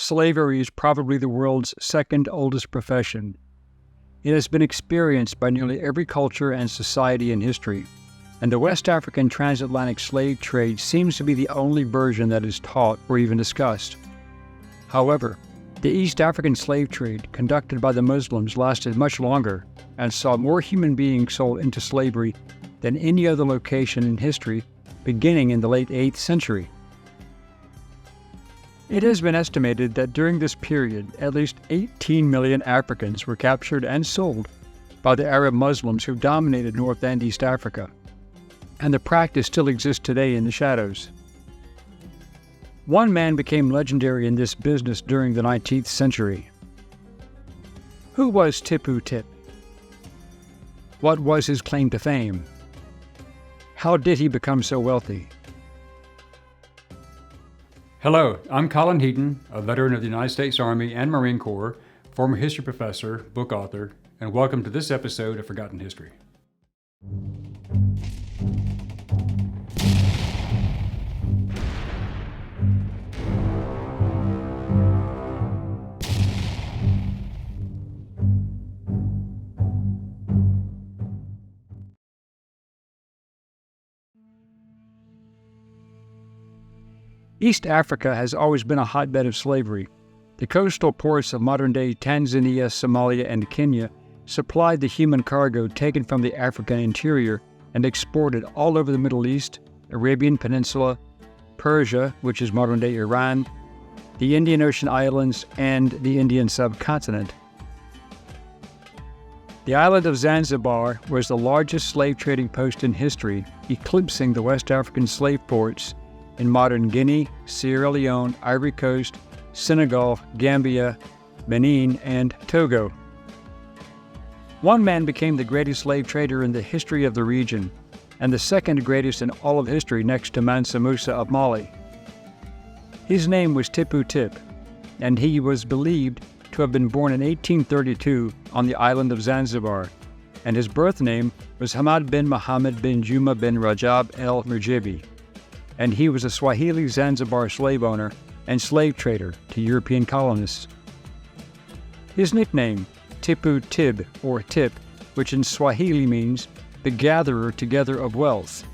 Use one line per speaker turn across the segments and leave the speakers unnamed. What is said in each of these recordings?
slavery is probably the world's second oldest profession. It has been experienced by nearly every culture and society in history, and the West African transatlantic slave trade seems to be the only version that is taught or even discussed. However, the East African slave trade conducted by the Muslims lasted much longer and saw more human beings sold into slavery than any other location in history, beginning in the late 8th century. It has been estimated that during this period, at least 18 million Africans were captured and sold by the Arab Muslims who dominated North and East Africa, and the practice still exists today in the shadows. One man became legendary in this business during the 19th century. Who was Tippu Tip? What was his claim to fame? How did he become so wealthy?
Hello, I'm Colin Heaton, a veteran of the United States Army and Marine Corps, former history professor, book author, and welcome to this episode of Forgotten History.
East Africa has always been a hotbed of slavery. The coastal ports of modern-day Tanzania, Somalia, and Kenya supplied the human cargo taken from the African interior and exported all over the Middle East, Arabian Peninsula, Persia, which is modern-day Iran, the Indian Ocean islands, and the Indian subcontinent. The island of Zanzibar was the largest slave trading post in history, eclipsing the West African slave ports in modern Guinea, Sierra Leone, Ivory Coast, Senegal, Gambia, Benin, and Togo. One man became the greatest slave trader in the history of the region, and the second greatest in all of history next to Mansa Musa of Mali. His name was Tippu Tip, and he was believed to have been born in 1832 on the island of Zanzibar, and his birth name was Hamad bin Muhammad bin Juma bin Rajab el Murjibi, and he was a Swahili Zanzibar slave owner and slave trader to European colonists. His nickname, Tippu Tip or Tip, which in Swahili means the gatherer together of wealth.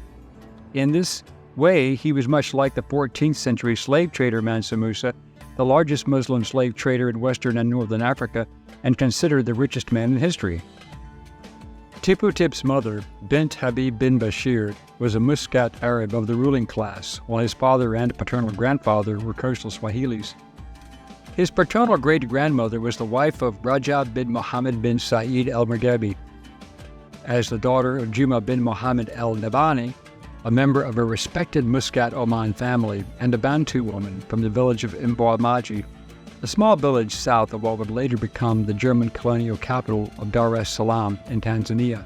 In this way, he was much like the 14th century slave trader Mansa Musa, the largest Muslim slave trader in Western and Northern Africa, and considered the richest man in history. Tippu Tip's mother, Bint Habib bin Bashir, was a musket Arab of the ruling class, while his father and paternal grandfather were coastal Swahilis. His paternal great-grandmother was the wife of Rajab bin Muhammad bin Said el-Murgabi. As the daughter of Juma bin Muhammad el-Nabani, a member of a respected Muscat Oman family, and a Bantu woman from the village of Mbwamaji, a small village south of what would later become the German colonial capital of Dar es Salaam in Tanzania.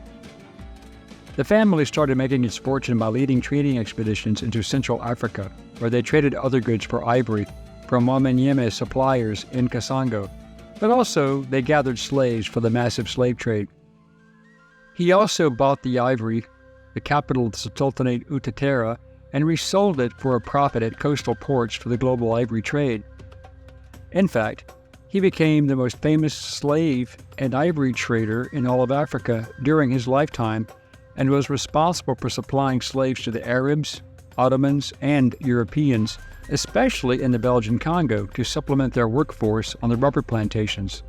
The family started making its fortune by leading trading expeditions into Central Africa, where they traded other goods for ivory from Wamanyema suppliers in Kasango, but also they gathered slaves for the massive slave trade. He also bought the ivory, the capital of the Sultanate Utatera, and resold it for a profit at coastal ports for the global ivory trade. In fact, he became the most famous slave and ivory trader in all of Africa during his lifetime and was responsible for supplying slaves to the Arabs, Ottomans, and Europeans, especially in the Belgian Congo, to supplement their workforce on the rubber plantations.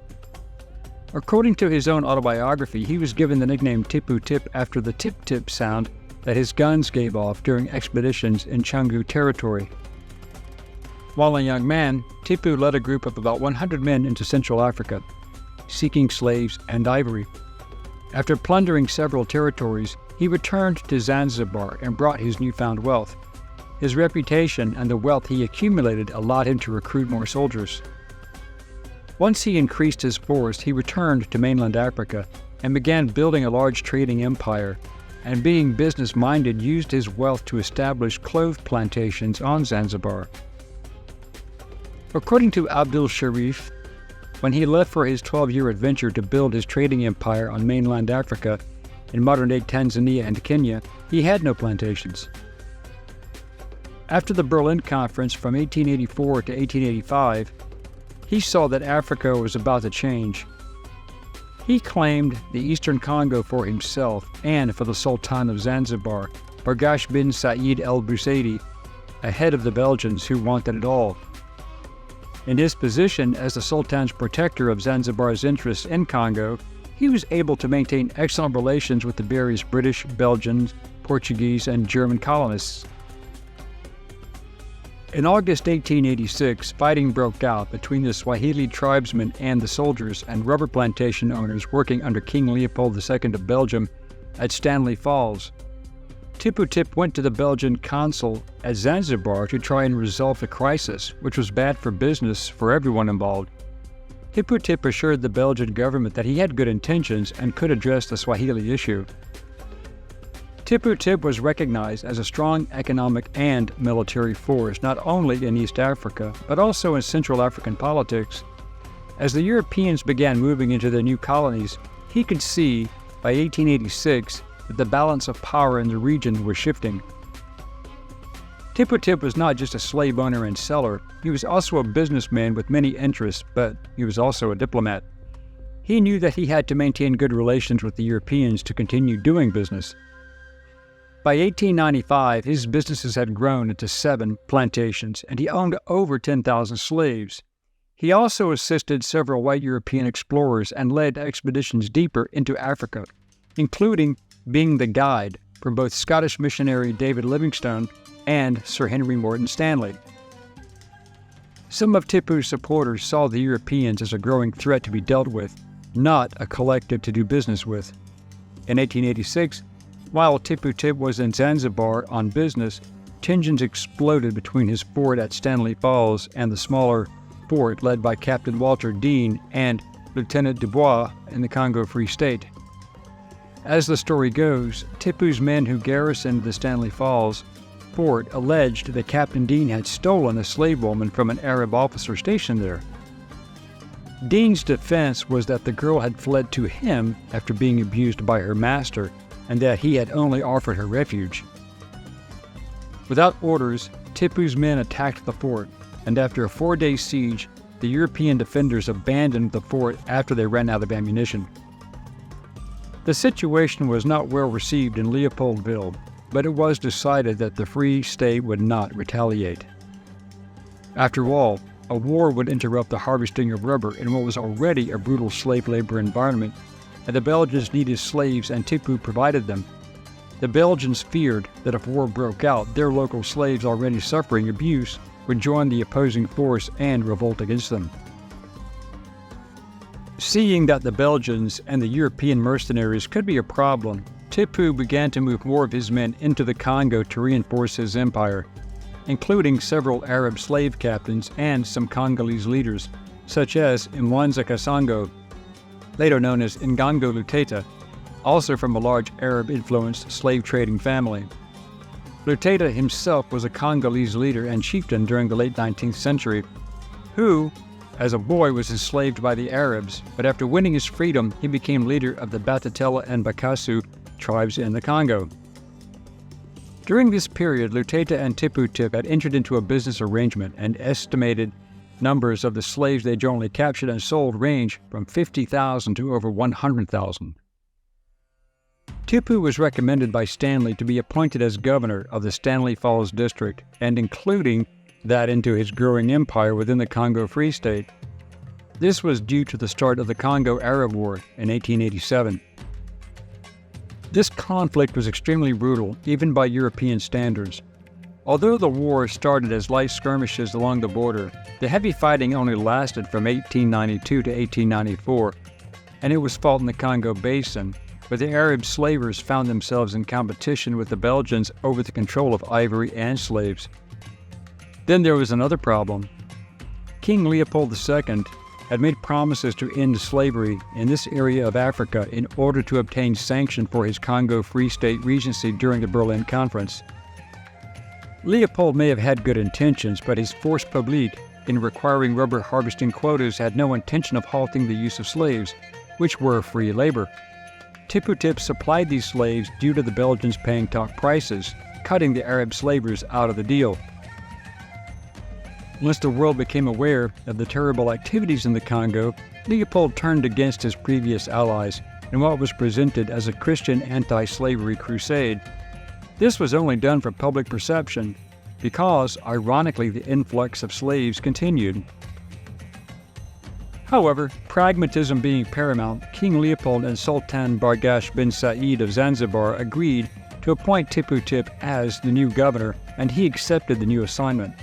According to his own autobiography, he was given the nickname Tippu Tip after the tip-tip sound that his guns gave off during expeditions in Changu territory. While a young man, Tippu led a group of about 100 men into Central Africa, seeking slaves and ivory. After plundering several territories, he returned to Zanzibar and brought his newfound wealth. His reputation and the wealth he accumulated allowed him to recruit more soldiers. Once he increased his force, he returned to mainland Africa and began building a large trading empire, and being business-minded, used his wealth to establish clove plantations on Zanzibar. According to Abdul Sharif, when he left for his 12-year adventure to build his trading empire on mainland Africa, in modern-day Tanzania and Kenya, he had no plantations. After the Berlin Conference from 1884 to 1885, He saw that Africa was about to change. He claimed the Eastern Congo for himself and for the Sultan of Zanzibar, Bargash bin Said el Busaidi, ahead of the Belgians who wanted it all. In his position as the Sultan's protector of Zanzibar's interests in Congo, he was able to maintain excellent relations with the various British, Belgian, Portuguese, and German colonists. In August 1886, fighting broke out between the Swahili tribesmen and the soldiers and rubber plantation owners working under King Leopold II of Belgium at Stanley Falls. Tippu Tip went to the Belgian consul at Zanzibar to try and resolve the crisis, which was bad for business for everyone involved. Tippu Tip assured the Belgian government that he had good intentions and could address the Swahili issue. Tippu Tip was recognized as a strong economic and military force not only in East Africa, but also in Central African politics. As the Europeans began moving into their new colonies, he could see, by 1886, that the balance of power in the region was shifting. Tippu Tip was not just a slave owner and seller, he was also a businessman with many interests, but he was also a diplomat. He knew that he had to maintain good relations with the Europeans to continue doing business. By 1895, his businesses had grown into 7 plantations, and he owned over 10,000 slaves. He also assisted several white European explorers and led expeditions deeper into Africa, including being the guide for both Scottish missionary David Livingstone and Sir Henry Morton Stanley. Some of Tipu's supporters saw the Europeans as a growing threat to be dealt with, not a collective to do business with. In 1886, while Tippu Tip was in Zanzibar on business, tensions exploded between his fort at Stanley Falls and the smaller fort led by Captain Walter Dean and Lieutenant Dubois in the Congo Free State. As the story goes, Tipu's men who garrisoned the Stanley Falls fort alleged that Captain Dean had stolen a slave woman from an Arab officer stationed there. Dean's defense was that the girl had fled to him after being abused by her master, and that he had only offered her refuge. Without orders, Tipu's men attacked the fort, and after a 4-day siege, the European defenders abandoned the fort after they ran out of ammunition. The situation was not well received in Leopoldville, but it was decided that the Free State would not retaliate. After all, a war would interrupt the harvesting of rubber in what was already a brutal slave labor environment, and the Belgians needed slaves and Tippu provided them. The Belgians feared that if war broke out, their local slaves already suffering abuse would join the opposing force and revolt against them. Seeing that the Belgians and the European mercenaries could be a problem, Tippu began to move more of his men into the Congo to reinforce his empire, including several Arab slave captains and some Congolese leaders, such as Mwanza Kasongo, later known as Ngango Luteta, also from a large Arab-influenced slave-trading family. Luteta himself was a Congolese leader and chieftain during the late 19th century, who, as a boy, was enslaved by the Arabs, but after winning his freedom, he became leader of the Batatela and Bakasu tribes in the Congo. During this period, Luteta and Tippu Tip had entered into a business arrangement, and estimated numbers of the slaves they jointly captured and sold range from 50,000 to over 100,000. Tippu was recommended by Stanley to be appointed as governor of the Stanley Falls district, and including that into his growing empire within the Congo Free State. This was due to the start of the Congo-Arab War in 1887. This conflict was extremely brutal, even by European standards. Although the war started as light skirmishes along the border, the heavy fighting only lasted from 1892 to 1894, and it was fought in the Congo Basin, where the Arab slavers found themselves in competition with the Belgians over the control of ivory and slaves. Then there was another problem. King Leopold II had made promises to end slavery in this area of Africa in order to obtain sanction for his Congo Free State regency during the Berlin Conference. Leopold may have had good intentions, but his force publique in requiring rubber harvesting quotas had no intention of halting the use of slaves, which were free labor. Tippu Tip supplied these slaves due to the Belgians paying top prices, cutting the Arab slavers out of the deal. Once the world became aware of the terrible activities in the Congo, Leopold turned against his previous allies in what was presented as a Christian anti-slavery crusade. This was only done for public perception because, ironically, the influx of slaves continued. However, pragmatism being paramount, King Leopold and Sultan Bargash bin Said of Zanzibar agreed to appoint Tippu Tip as the new governor, and he accepted the new assignment.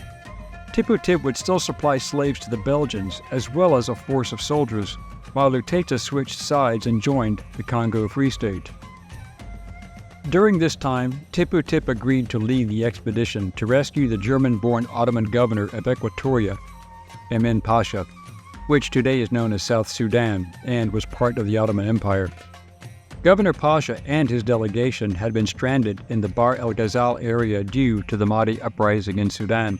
Tippu Tip would still supply slaves to the Belgians, as well as a force of soldiers, while Luteta switched sides and joined the Congo Free State. During this time, Tippu Tip agreed to lead the expedition to rescue the German-born Ottoman governor of Equatoria, Emin Pasha, which today is known as South Sudan and was part of the Ottoman Empire. Governor Pasha and his delegation had been stranded in the Bahr el Ghazal area due to the Mahdi uprising in Sudan.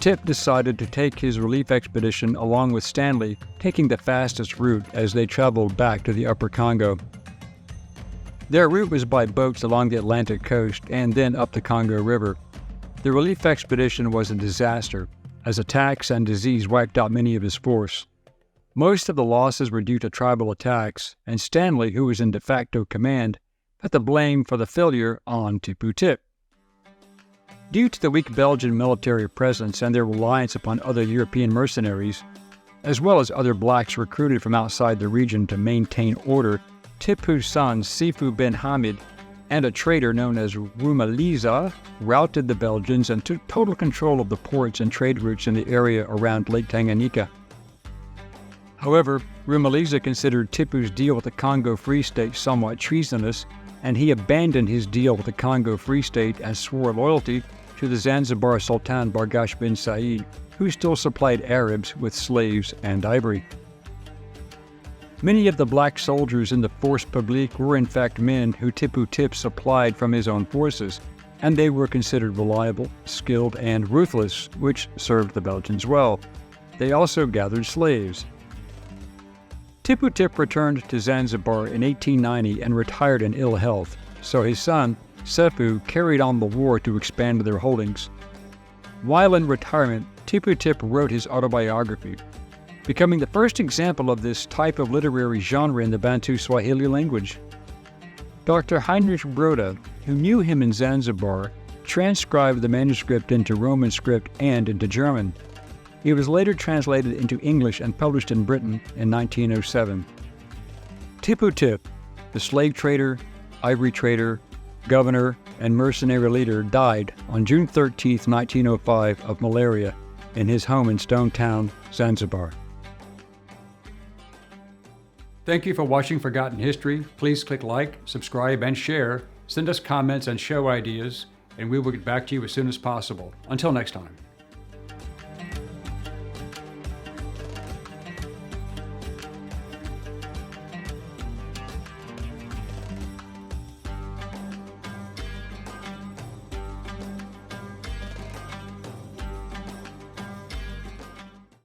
Tip decided to take his relief expedition along with Stanley, taking the fastest route as they traveled back to the Upper Congo. Their route was by boats along the Atlantic coast and then up the Congo River. The relief expedition was a disaster, as attacks and disease wiped out many of his force. Most of the losses were due to tribal attacks, and Stanley, who was in de facto command, put the blame for the failure on Tippu Tip. Due to the weak Belgian military presence and their reliance upon other European mercenaries, as well as other blacks recruited from outside the region to maintain order, Tippu's son Sifu bin Hamid and a trader known as Rumaliza routed the Belgians and took total control of the ports and trade routes in the area around Lake Tanganyika. However, Rumaliza considered Tippu's deal with the Congo Free State somewhat treasonous, and he abandoned his deal with the Congo Free State and swore loyalty to the Zanzibar Sultan Bargash bin Said, who still supplied Arabs with slaves and ivory. Many of the black soldiers in the Force Publique were in fact men who Tippu Tip supplied from his own forces, and they were considered reliable, skilled, and ruthless, which served the Belgians well. They also gathered slaves. Tippu Tip returned to Zanzibar in 1890 and retired in ill health, so his son, Sefu, carried on the war to expand their holdings. While in retirement, Tippu Tip wrote his autobiography, becoming the first example of this type of literary genre in the Bantu Swahili language. Dr. Heinrich Broda, who knew him in Zanzibar, transcribed the manuscript into Roman script and into German. It was later translated into English and published in Britain in 1907. Tippu Tip, the slave trader, ivory trader, governor, and mercenary leader, died on June 13, 1905 of malaria in his home in Stone Town, Zanzibar.
Thank you for watching Forgotten History. Please click like, subscribe, and share. Send us comments and show ideas, and we will get back to you as soon as possible. Until next time.